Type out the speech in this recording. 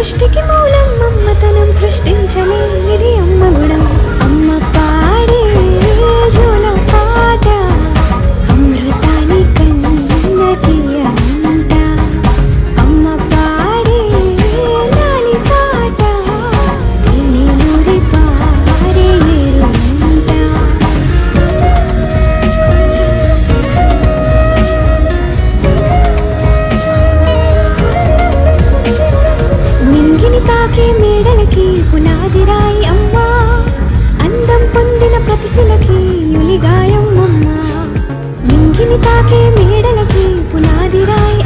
సృష్టికి మూలం మమ్మతనం సృష్టించలేనిది అమ్మ గుణం. అమ్మ పాడే జోల పాట అమృతాని కన్న తీయనంట. అమ్మ పాడే లాలి పాట తేనె నూరి పారే ఏరుంట. నింగిని తాకే మేడలకి పునాదిరాయి అమ్మ. అందం పొందిన ప్రతిశిలకి యులిగాయం అమ్మ. నింగిని తాకే మేడలకి పునాదిరాయి